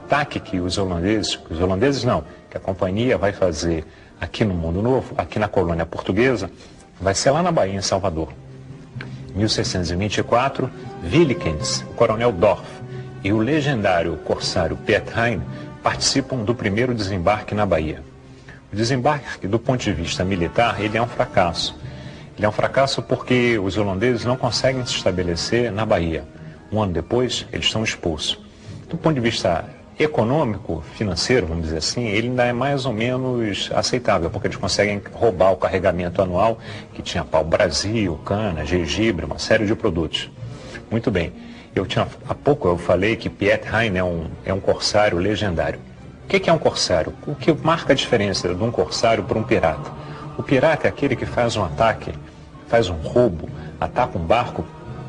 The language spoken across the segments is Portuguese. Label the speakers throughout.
Speaker 1: ataque que os holandeses não, que a companhia vai fazer aqui no Mundo Novo, aqui na colônia portuguesa, vai ser lá na Bahia, em Salvador. Em 1624, Willikens, o coronel Dorf e o legendário corsário Piet Hein participam do primeiro desembarque na Bahia. O desembarque, do ponto de vista militar, ele é um fracasso. Ele é um fracasso porque os holandeses não conseguem se estabelecer na Bahia. Um ano depois, eles são expulsos. Do ponto de vista econômico, financeiro, vamos dizer assim, ele ainda é mais ou menos aceitável, porque eles conseguem roubar o carregamento anual que tinha pau-brasil, cana, gengibre, uma série de produtos. Muito bem. Há pouco eu falei que Piet Hein é um corsário legendário. O que é um corsário? O que marca a diferença de um corsário para um pirata? O pirata é aquele que faz um ataque, faz um roubo, ataca um barco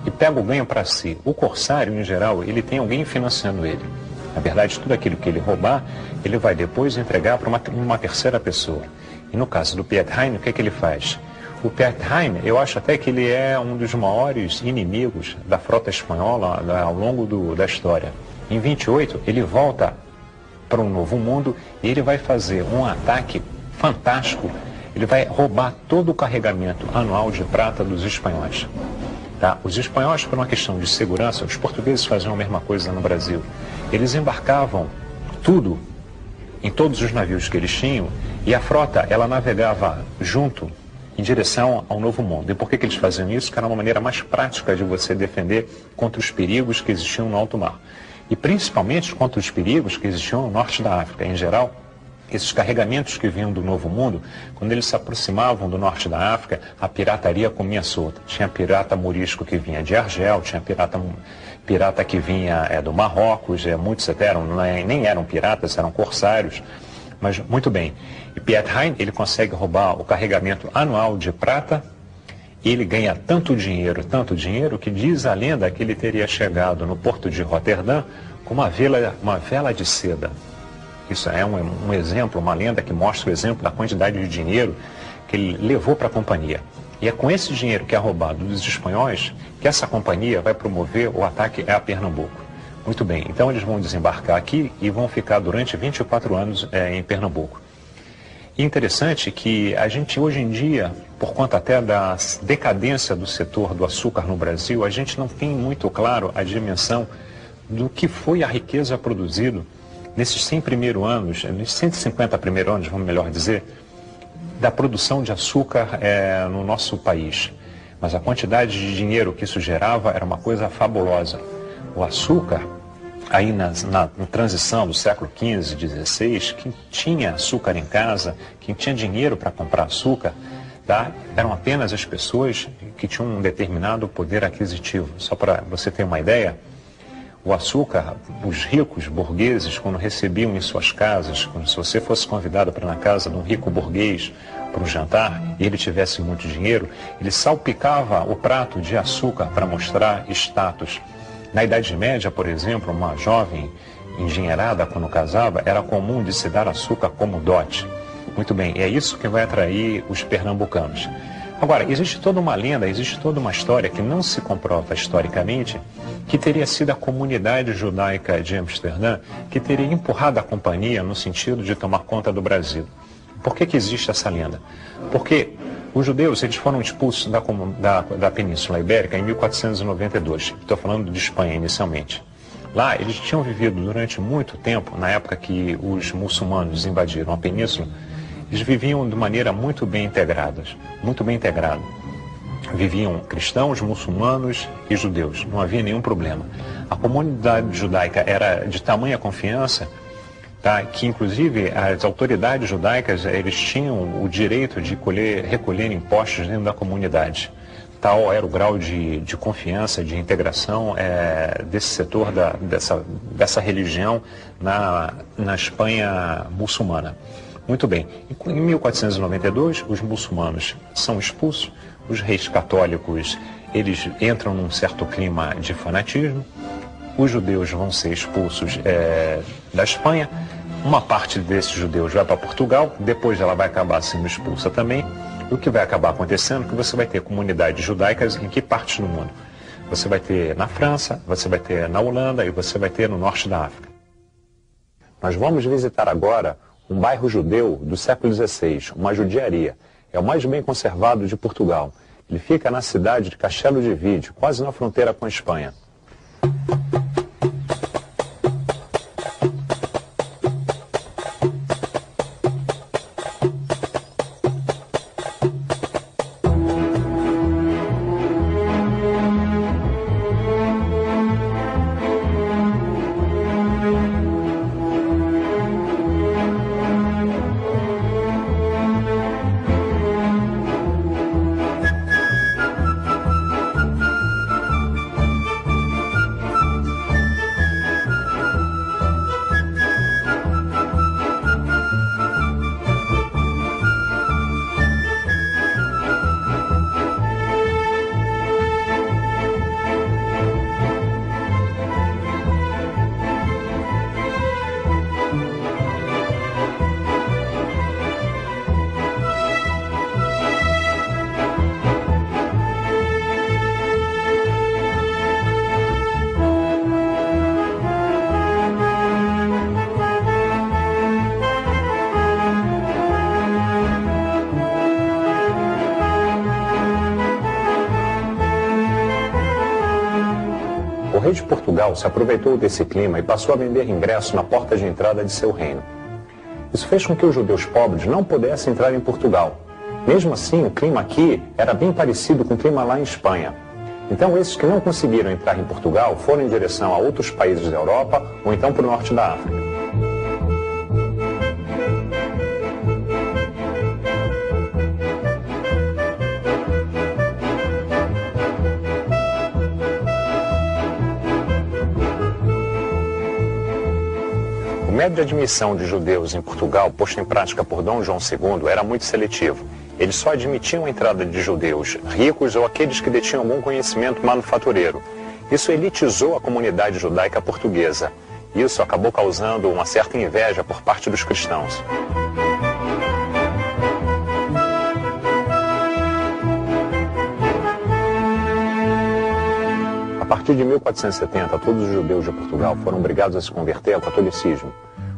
Speaker 1: e pega o ganho para si. O corsário, em geral, ele tem alguém financiando ele. Na verdade, tudo aquilo que ele roubar, ele vai depois entregar para uma terceira pessoa. E no caso do Piet Hein, o que ele faz? O Piet Hein, eu acho até que ele é um dos maiores inimigos da frota espanhola ao longo da história. Em 28, ele volta para um novo mundo e ele vai fazer um ataque fantástico. Ele vai roubar todo o carregamento anual de prata dos espanhóis. Tá? Os espanhóis, por uma questão de segurança, os portugueses faziam a mesma coisa no Brasil. Eles embarcavam tudo em todos os navios que eles tinham e a frota, ela navegava junto em direção ao Novo Mundo. E por que eles faziam isso? Que era uma maneira mais prática de você defender contra os perigos que existiam no alto mar. E principalmente contra os perigos que existiam no norte da África. Em geral, esses carregamentos que vinham do Novo Mundo, quando eles se aproximavam do norte da África, a pirataria comia solta. Tinha pirata morisco que vinha de Argel, tinha pirata que vinha do Marrocos, muitos até nem eram piratas, eram corsários. Mas, muito bem, e Piet Hein, ele consegue roubar o carregamento anual de prata e ele ganha tanto dinheiro, que diz a lenda que ele teria chegado no porto de Roterdã com uma vela de seda. Isso é um exemplo, uma lenda que mostra o exemplo da quantidade de dinheiro que ele levou para a companhia. E é com esse dinheiro que é roubado dos espanhóis que essa companhia vai promover o ataque a Pernambuco. Muito bem, então eles vão desembarcar aqui e vão ficar durante 24 anos em Pernambuco. E interessante que a gente hoje em dia, por conta até da decadência do setor do açúcar no Brasil, a gente não tem muito claro a dimensão do que foi a riqueza produzida nesses 100 primeiros anos, nesses 150 primeiros anos, vamos melhor dizer, da produção de açúcar no nosso país. Mas a quantidade de dinheiro que isso gerava era uma coisa fabulosa. O açúcar, aí na transição do século XV, XVI, quem tinha açúcar em casa, quem tinha dinheiro para comprar açúcar, tá? Eram apenas as pessoas que tinham um determinado poder aquisitivo. Só para você ter uma ideia, o açúcar, os ricos burgueses, quando recebiam em suas casas, se você fosse convidado para ir na casa de um rico burguês para um jantar e ele tivesse muito dinheiro, ele salpicava o prato de açúcar para mostrar status. Na Idade Média, por exemplo, uma jovem engenheirada, quando casava, era comum de se dar açúcar como dote. Muito bem, é isso que vai atrair os pernambucanos. Agora, existe toda uma lenda, existe toda uma história que não se comprova historicamente, que teria sido a comunidade judaica de Amsterdã que teria empurrado a companhia no sentido de tomar conta do Brasil. Por que existe essa lenda? Porque os judeus eles foram expulsos da Península Ibérica em 1492. Estou falando de Espanha inicialmente. Lá eles tinham vivido durante muito tempo, na época que os muçulmanos invadiram a península, eles viviam de maneira muito bem integrada. Viviam cristãos, muçulmanos e judeus. Não havia nenhum problema. A comunidade judaica era de tamanha confiança, tá, que inclusive as autoridades judaicas eles tinham o direito de recolher impostos dentro da comunidade. Tal era o grau de confiança, de integração desse setor dessa religião na Espanha muçulmana. Muito bem, em 1492 os muçulmanos são expulsos, os reis católicos eles entram num certo clima de fanatismo, os judeus vão ser expulsos da Espanha, uma parte desses judeus vai para Portugal, depois ela vai acabar sendo expulsa também. E o que vai acabar acontecendo é que você vai ter comunidades judaicas em que partes do mundo? Você vai ter na França, você vai ter na Holanda e você vai ter no norte da África.
Speaker 2: Nós vamos visitar agora um bairro judeu do século XVI, uma judiaria. É o mais bem conservado de Portugal. Ele fica na cidade de Castelo de Vide, quase na fronteira com a Espanha. O rei de Portugal se aproveitou desse clima e passou a vender ingressos na porta de entrada de seu reino. Isso fez com que os judeus pobres não pudessem entrar em Portugal. Mesmo assim, o clima aqui era bem parecido com o clima lá em Espanha. Então, esses que não conseguiram entrar em Portugal foram em direção a outros países da Europa ou então para o norte da África. O método de admissão de judeus em Portugal, posto em prática por Dom João II, era muito seletivo. Eles só admitiam a entrada de judeus ricos ou aqueles que detinham bom conhecimento manufatureiro. Isso elitizou a comunidade judaica portuguesa. Isso acabou causando uma certa inveja por parte dos cristãos. A partir de 1470, todos os judeus de Portugal foram obrigados a se converter ao catolicismo.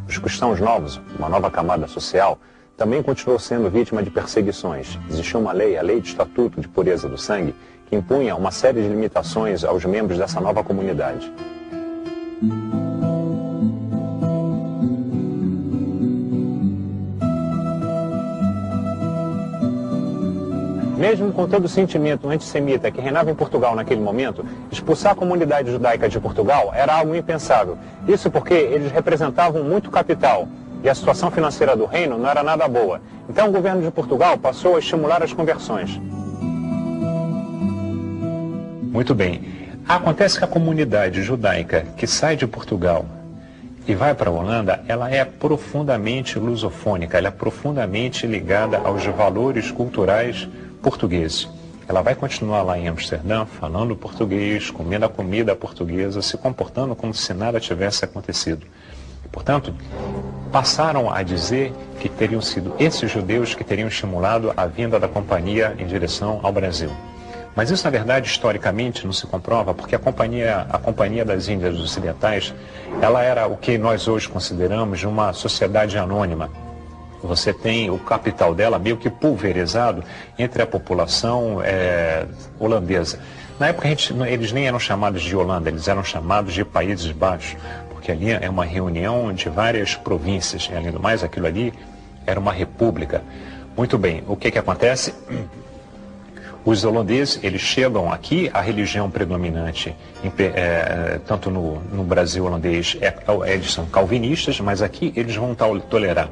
Speaker 2: Os cristãos novos, uma nova camada social, também continuou sendo vítima de perseguições. Existia uma lei, a Lei de Estatuto de Pureza do Sangue, que impunha uma série de limitações aos membros dessa nova comunidade. Mesmo com todo o sentimento antissemita que reinava em Portugal naquele momento, expulsar a comunidade judaica de Portugal era algo impensável. Isso porque eles representavam muito capital e a situação financeira do reino não era nada boa. Então o governo de Portugal passou a estimular as conversões.
Speaker 1: Muito bem. Acontece que a comunidade judaica que sai de Portugal e vai para a Holanda, ela é profundamente lusofônica, ela é profundamente ligada aos valores culturais portugueses. Ela vai continuar lá em Amsterdã, falando português, comendo a comida portuguesa, se comportando como se nada tivesse acontecido. Portanto, passaram a dizer que teriam sido esses judeus que teriam estimulado a vinda da companhia em direção ao Brasil. Mas isso, na verdade, historicamente não se comprova, porque a Companhia das Índias Ocidentais, ela era o que nós hoje consideramos de uma sociedade anônima. Você tem o capital dela meio que pulverizado entre a população holandesa. Na época, eles nem eram chamados de Holanda, eles eram chamados de Países Baixos, porque ali é uma reunião de várias províncias. E, além do mais, aquilo ali era uma república. Muito bem, o que acontece? Os holandeses, eles chegam aqui, a religião predominante, tanto no Brasil holandês, eles são calvinistas, mas aqui eles vão tolerar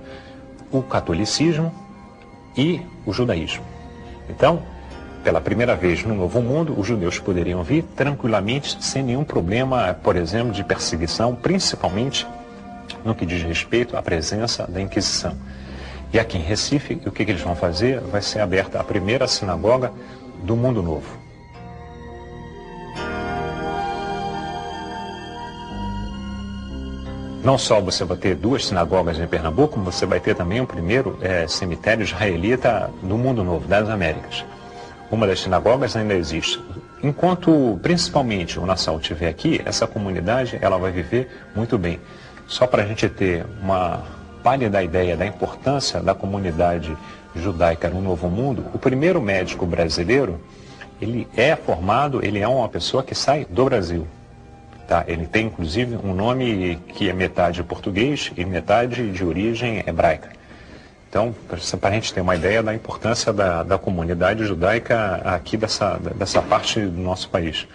Speaker 1: o catolicismo e o judaísmo. Então, pela primeira vez no Novo Mundo, os judeus poderiam vir tranquilamente, sem nenhum problema, por exemplo, de perseguição, principalmente no que diz respeito à presença da Inquisição. E aqui em Recife, o que eles vão fazer? Vai ser aberta a primeira sinagoga do Mundo Novo. Não só você vai ter duas sinagogas em Pernambuco, como você vai ter também o primeiro cemitério israelita do Mundo Novo, das Américas. Uma das sinagogas ainda existe. Enquanto, principalmente, o Nassau estiver aqui, essa comunidade ela vai viver muito bem. Só para a gente ter uma pálida ideia da importância da comunidade judaica no Novo Mundo, o primeiro médico brasileiro, ele é uma pessoa que sai do Brasil. Tá? Ele tem, inclusive, um nome que é metade português e metade de origem hebraica. Então, para a gente ter uma ideia da importância da comunidade judaica aqui dessa parte do nosso país.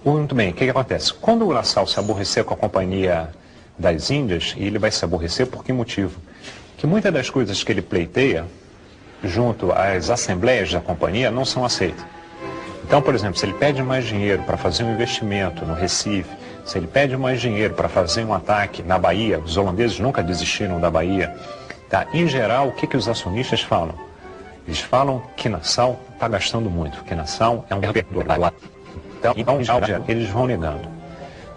Speaker 1: Muito bem, o que acontece? Quando o Nassau se aborrecer com a Companhia das Índias, e ele vai se aborrecer por que motivo? Que muitas das coisas que ele pleiteia, junto às assembleias da companhia, não são aceitas. Então, por exemplo, se ele pede mais dinheiro para fazer um investimento no Recife, se ele pede mais dinheiro para fazer um ataque na Bahia, os holandeses nunca desistiram da Bahia, tá? Em geral, o que os acionistas falam? Eles falam que Nassau está gastando muito, que Nassau é um perdedor. Então, em geral, eles vão negando.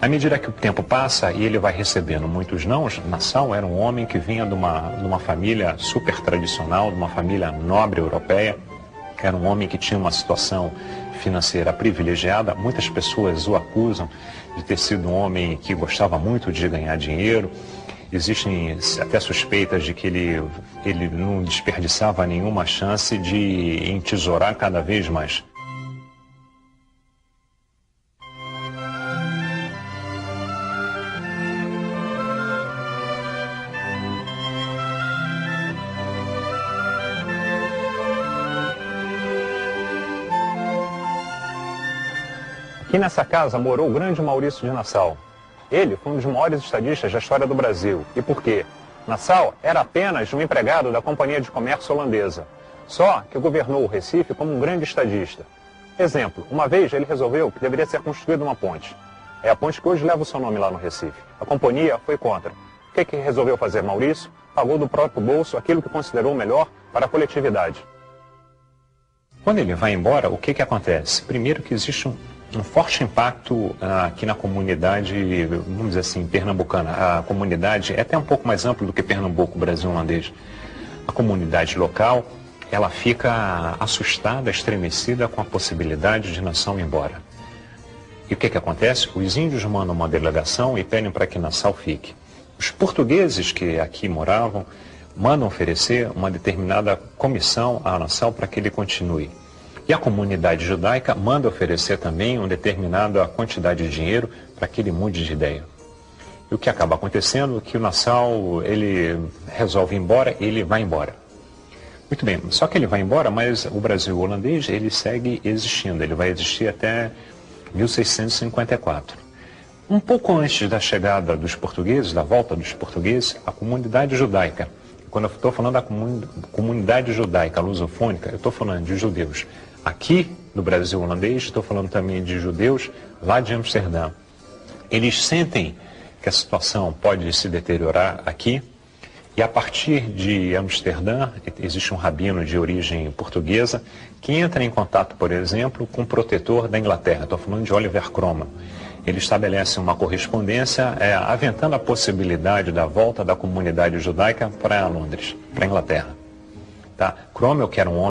Speaker 1: À medida que o tempo passa e ele vai recebendo muitos nãos, Nassau era um homem que vinha de uma família super tradicional, de uma família nobre europeia. Era um homem que tinha uma situação financeira privilegiada. Muitas pessoas o acusam de ter sido um homem que gostava muito de ganhar dinheiro. Existem até suspeitas de que ele não desperdiçava nenhuma chance de entesourar cada vez mais.
Speaker 2: Aqui nessa casa morou o grande Maurício de Nassau. Ele foi um dos maiores estadistas da história do Brasil. E por quê? Nassau era apenas um empregado da Companhia de Comércio Holandesa, só que governou o Recife como um grande estadista. Exemplo, uma vez ele resolveu que deveria ser construída uma ponte. É a ponte que hoje leva o seu nome lá no Recife. A companhia foi contra. O que resolveu fazer Maurício? Pagou do próprio bolso aquilo que considerou melhor para a coletividade.
Speaker 1: Quando ele vai embora, o que acontece? Primeiro que existe um forte impacto aqui na comunidade, vamos dizer assim, pernambucana. A comunidade é até um pouco mais ampla do que Pernambuco, Brasil holandês. A comunidade local, ela fica assustada, estremecida com a possibilidade de Nassau ir embora. E o que acontece? Os índios mandam uma delegação e pedem para que Nassau fique. Os portugueses que aqui moravam mandam oferecer uma determinada comissão a Nassau para que ele continue. E a comunidade judaica manda oferecer também uma determinada quantidade de dinheiro para que ele mude de ideia. E o que acaba acontecendo é que o Nassau, ele resolve ir embora e ele vai embora. Muito bem, só que ele vai embora, mas o Brasil holandês, ele segue existindo, ele vai existir até 1654. Um pouco antes da chegada dos portugueses, da volta dos portugueses, a comunidade judaica, quando eu estou falando da comunidade judaica lusofônica, eu estou falando de judeus aqui no Brasil holandês, estou falando também de judeus lá de Amsterdã. Eles sentem que a situação pode se deteriorar aqui, e a partir de Amsterdã, existe um rabino de origem portuguesa que entra em contato, por exemplo, com o protetor da Inglaterra. Estou falando de Oliver Cromwell. Ele estabelece uma correspondência aventando a possibilidade da volta da comunidade judaica para Londres, para a Inglaterra. Tá? Cromwell, que era um homem